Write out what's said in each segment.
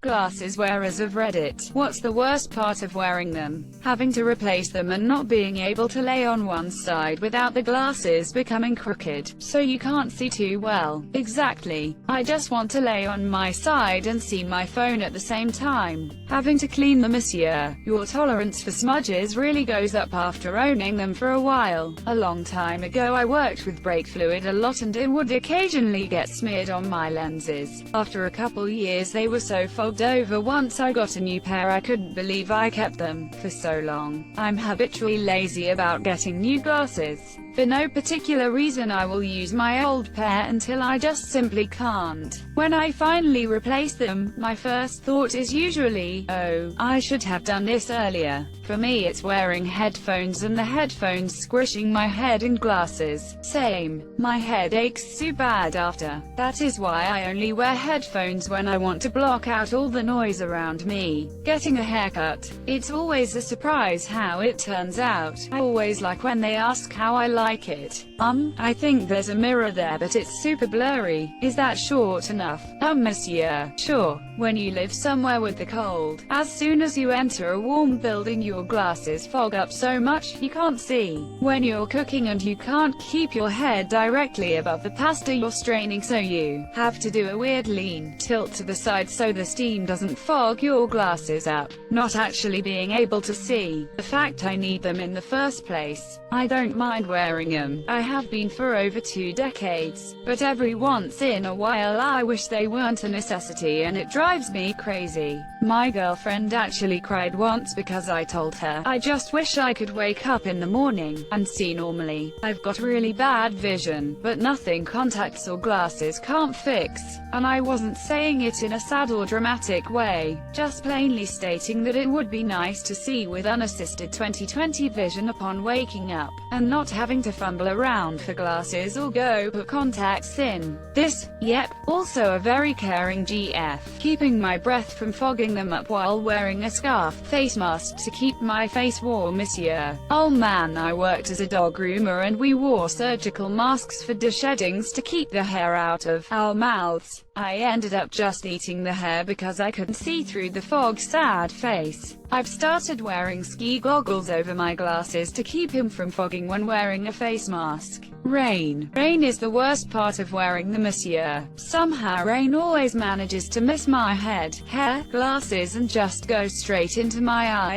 Glasses wearers of Reddit. What's the worst part of wearing them? Having to replace them and not being able to lay on one side without the glasses becoming crooked, so you can't see too well. Exactly. I just want to lay on my side and see my phone at the same time. Having to clean them, monsieur. Your tolerance for smudges really goes up after owning them for a while. A long time ago I worked with brake fluid a lot and it would occasionally get smeared on my lenses. After a couple years they were so fogged over once I got a new pair I couldn't believe I kept them for so long. I'm habitually lazy about getting new glasses. For no particular reason I will use my old pair until I just simply can't. When I finally replace them, my first thought is usually, oh, I should have done this earlier. For me it's wearing headphones and the headphones squishing my head in glasses. Same. My head aches so bad after. That is why I only wear headphones when I want to block out all the noise around me. Getting a haircut. It's always a surprise how it turns out. I always like when they ask how I like it. I think there's a mirror there but it's super blurry. Is that short enough? Monsieur. Sure. When you live somewhere with the cold, as soon as you enter a warm building your glasses fog up so much, you can't see. When you're cooking and you can't keep your head directly above the pasta you're straining so you have to do a weird lean tilt to the side so the steam doesn't fog your glasses up. Not actually being able to see. The fact I need them in the first place. I don't mind wearing them. I have been for over 2 decades. But every once in a while I wish they weren't a necessity and it drives me crazy. My girlfriend actually cried once because I told her, I just wish I could wake up in the morning and see normally. I've got really bad vision, but nothing contacts or glasses can't fix. And I wasn't saying it in a sad or dramatic way, just plainly stating that it would be nice to see with unassisted 20/20 vision upon waking up, and not having to fumble around for glasses or go put contacts in. This, yep, also a very caring GF. Keeping my breath from fogging them up while wearing a scarf face mask to keep my face warm, monsieur. Oh man, I worked as a dog groomer and we wore surgical masks for de-sheddings to keep the hair out of our mouths. I ended up just eating the hair because I couldn't see through the fog. Sad face. I've started wearing ski goggles over my glasses to keep him from fogging when wearing a face mask. Rain. Rain is the worst part of wearing them, monsieur. Somehow rain always manages to miss my head, hair, glasses and just go straight into my eye.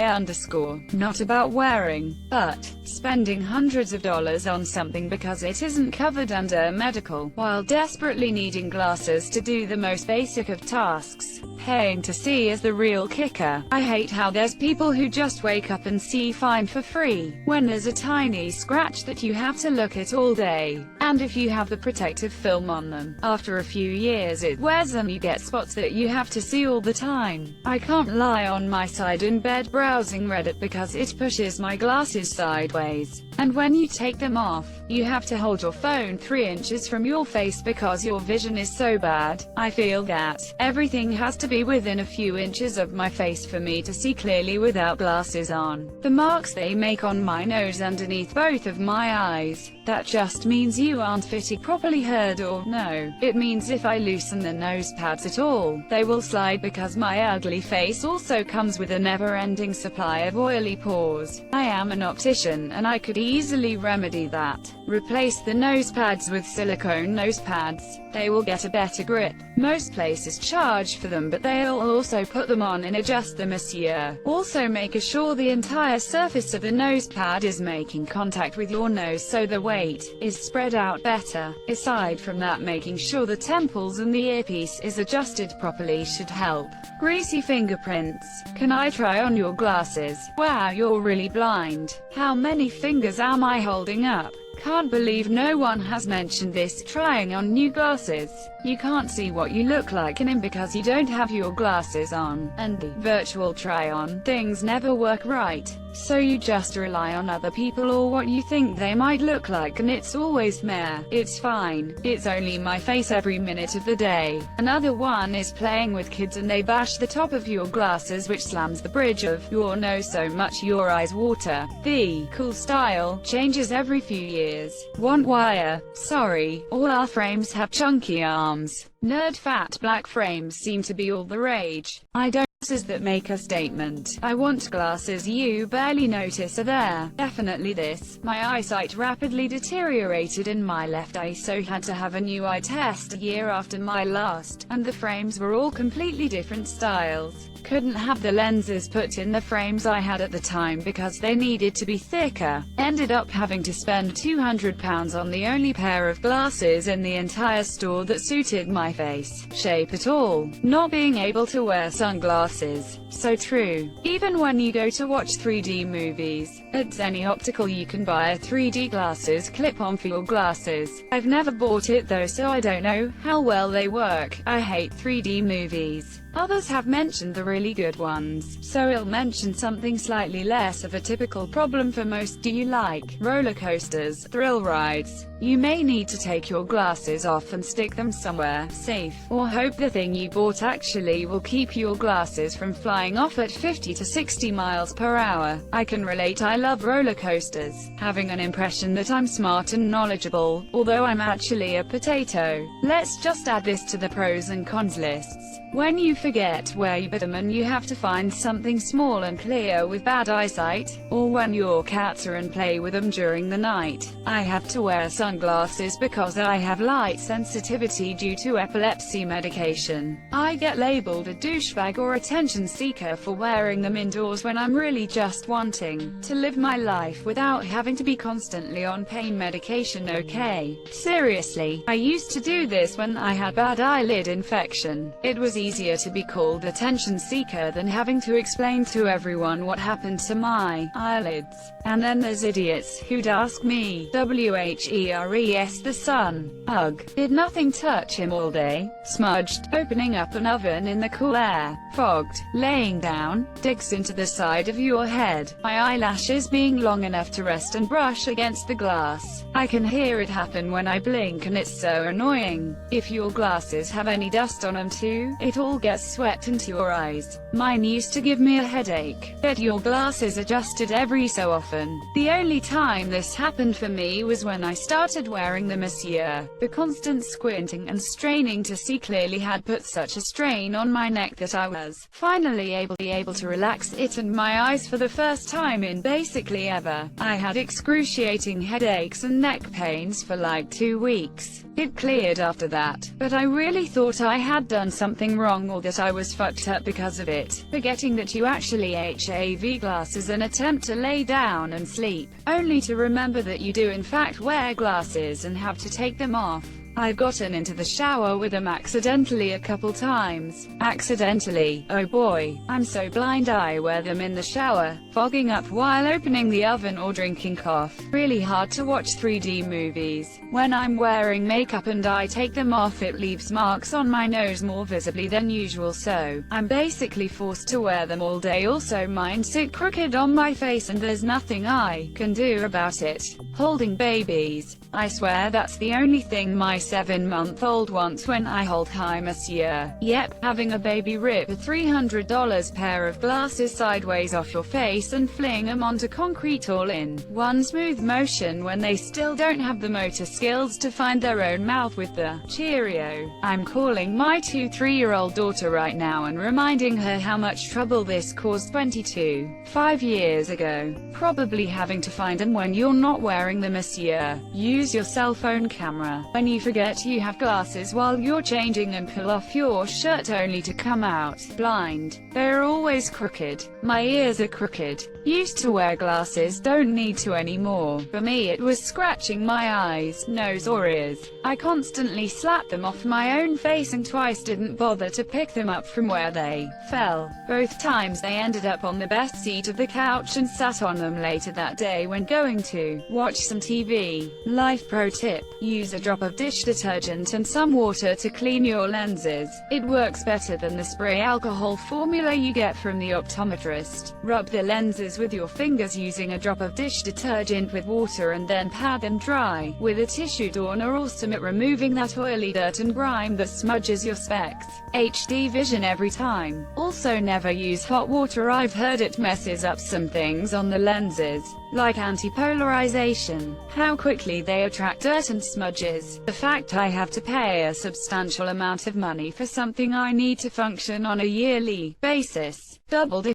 Not about wearing, but spending hundreds of dollars on something because it isn't covered under medical, while desperately needing glasses to do the most basic of tasks. Paying to see is the real kicker. I hate how there's people who just wake up and see fine for free, when there's a tiny scratch that you have to look at all day. And if you have the protective film on them, after a few years it wears and you get spots that you have to see all the time. I can't lie on my side in bed browsing Reddit because it pushes my glasses sideways. And when you take them off, you have to hold your phone 3 inches from your face because your vision is so bad. I feel that everything has to be within a few inches of my face for me to see clearly without glasses on. The marks they make on my nose underneath both of my eyes, that just means you aren't fitting properly. Heard or no, it means if I loosen the nose pads at all, they will slide because my ugly face also comes with a never-ending supply of oily pores. I am an optician and I could easily remedy that. Replace the nose pads with silicone nose pads. They will get a better grip. Most places charge for them but they'll also put them on and adjust them, monsieur. Also make sure the entire surface of the nose pad is making contact with your nose so the weight is spread out better. Aside from that, making sure the temples and the earpiece is adjusted properly should help. Greasy fingerprints. Can I try on your glasses? Wow, you're really blind. How many fingers am I holding up? Can't believe no one has mentioned this. Trying on new glasses. You can't see what you look like in them because you don't have your glasses on, and the virtual try-on things never work right. so you just rely on other people or what you think they might look like, and it's always meh, it's fine, it's only my face every minute of the day. Another one is playing with kids and they bash the top of your glasses, which slams the bridge of your nose so much your eyes water. The cool style changes every few years. Want wire? Sorry, all our frames have chunky arms. Nerd fat black frames seem to be all the rage. I don't glasses that make a statement. I want glasses you barely notice are there. Definitely this. My eyesight rapidly deteriorated in my left eye, so had to have a new eye test a year after my last, and the frames were all completely different styles. Couldn't have the lenses put in the frames I had at the time because they needed to be thicker. Ended up having to spend £200 on the only pair of glasses in the entire store that suited my face shape at all. Not being able to wear sunglasses. So true. Even when you go to watch 3D movies, at any optical you can buy a 3D glasses clip-on for your glasses. I've never bought it though, so I don't know how well they work. I hate 3D movies. Others have mentioned the really good ones, so I'll mention something slightly less of a typical problem for most. Do you like roller coasters, thrill rides? You may need to take your glasses off and stick them somewhere safe, or hope the thing you bought actually will keep your glasses from flying off at 50 to 60 miles per hour. I can relate. I love roller coasters, having an impression that I'm smart and knowledgeable, although I'm actually a potato. Let's just add this to the pros and cons lists. When you forget where you put them and you have to find something small and clear with bad eyesight, or when your cats are and play with them during the night. I have to wear sunglasses because I have light sensitivity due to epilepsy medication. I get labeled a douchebag or attention seeker for wearing them indoors when I'm really just wanting to live my life without having to be constantly on pain medication. Okay. Seriously, I used to do this when I had bad eyelid infection. It was easier to be called attention seeker than having to explain to everyone what happened to my eyelids. And then there's idiots who'd ask me, WHERES the sun. Ugh. Did nothing touch him all day? Smudged, opening up an oven in the cool air, fogged, laying down, digs into the side of your head, my eyelashes being long enough to rest and brush against the glass. I can hear it happen when I blink and it's so annoying. If your glasses have any dust on them too, it all gets swept into your eyes. Mine used to give me a headache. Get your glasses adjusted every so often. The only time this happened for me was when I started wearing them this year. The constant squinting and straining to see clearly had put such a strain on my neck that I was finally able to relax it and my eyes for the first time in basically ever. I had excruciating headaches and neck pains for like 2 weeks. It cleared after that, but I really thought I had done something wrong or that I was fucked up because of it, forgetting that you actually have glasses and attempt to lay down and sleep, only to remember that you do in fact wear glasses and have to take them off. I've gotten into the shower with them accidentally a couple times. Accidentally, oh boy, I'm so blind I wear them in the shower, fogging up while opening the oven or drinking coffee. Really hard to watch 3D movies. When I'm wearing makeup and I take them off, it leaves marks on my nose more visibly than usual, so I'm basically forced to wear them all day. Also mine sit crooked on my face and there's nothing I can do about it. Holding babies. I swear that's the only thing my 7-month-old wants when I hold him this year. Yep, having a baby rip a $300 pair of glasses sideways off your face and fling them onto concrete all in one smooth motion when they still don't have the motor skills to find their own mouth with the Cheerio. I'm calling my 2-3-year-old daughter right now and reminding her how much trouble this caused 5 years ago. Probably having to find them when you're not wearing them this year. Use your cell phone camera when you forget you have glasses while you're changing and pull off your shirt only to come out blind. They're always crooked. My ears are crooked. Used to wear glasses, don't need to anymore. For me it was scratching my eyes, nose or ears. I constantly slapped them off my own face and twice didn't bother to pick them up from where they fell. Both times they ended up on the best seat of the couch and sat on them later that day when going to watch some TV. Life pro tip: use a drop of dish detergent and some water to clean your lenses. It works better than the spray alcohol formula you get from the optometrist. Rub the lenses with your fingers using a drop of dish detergent with water and then pat them dry with a tissue torn or awesome at removing that oily dirt and grime that smudges your specs. HD vision every time. Also never use hot water. I've heard it messes up some things on the lenses, like anti-polarization, how quickly they attract dirt and smudges, the fact I have to pay a substantial amount of money for something I need to function on a yearly basis, doubled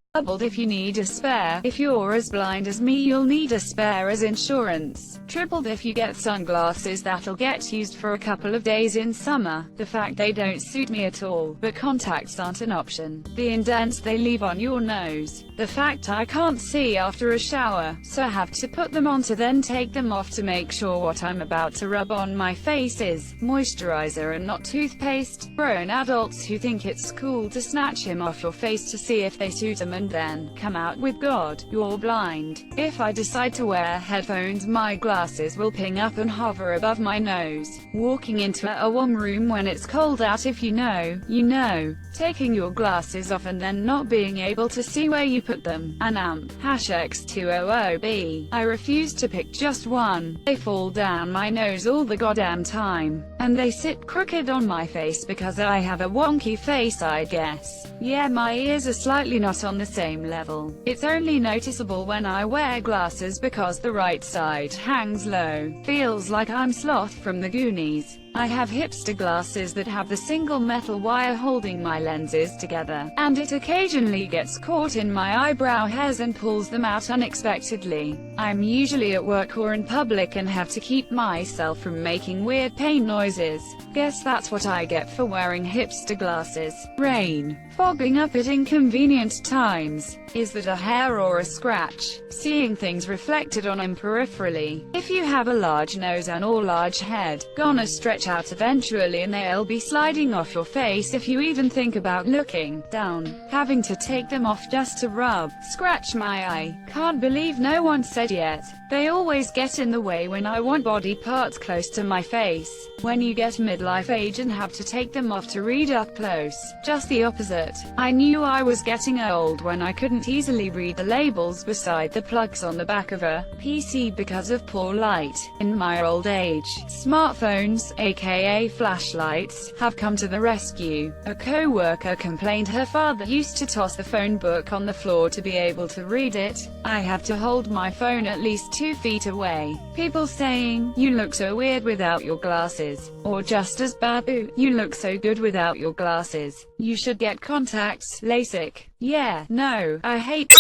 if you need a spare. If you're as blind as me, you'll need a spare as insurance. Tripled if you get sunglasses that'll get used for a couple of days in summer. The fact they don't suit me at all, but contacts aren't an option. The indents they leave on your nose. The fact I can't see after a shower, so I have to put them on to then take them off to make sure what I'm about to rub on my face is moisturizer and not toothpaste. Grown adults who think it's cool to snatch him off your face to see if they suit them and then come out with "God, you're blind." If I decide to wear headphones, my glasses will ping up and hover above my nose. Walking into a warm room when it's cold out, if you know, you know. Taking your glasses off and then not being able to see where you put them. An amp. X200B. I refuse to pick just one. They fall down my nose all the goddamn time. And they sit crooked on my face because I have a wonky face, I guess. Yeah, my ears are slightly not on the same level. It's only noticeable when I wear glasses because the right side hangs low. Feels like I'm Sloth from the Goonies. I have hipster glasses that have the single metal wire holding my lenses together, and it occasionally gets caught in my eyebrow hairs and pulls them out unexpectedly. I'm usually at work or in public and have to keep myself from making weird pain noises. Guess that's what I get for wearing hipster glasses. Rain. Fogging up at inconvenient times. Is that a hair or a scratch? Seeing things reflected on him peripherally. If you have a large nose and or large head, gonna stretch out eventually and they'll be sliding off your face if you even think about looking down. Having to take them off just to rub, scratch my eye. Can't believe no one said yet. They always get in the way when I want body parts close to my face. When you get midlife age and have to take them off to read up close. Just the opposite. I knew I was getting old when I couldn't easily read the labels beside the plugs on the back of a PC because of poor light. In my old age, smartphones, aka flashlights, have come to the rescue. A co-worker complained her father used to toss the phone book on the floor to be able to read it. I have to hold my phone at least 2 feet away. People saying, "You look so weird without your glasses," or just as bad, "Ooh, you look so good without your glasses. You should get contacts, LASIK." Yeah, no, I hate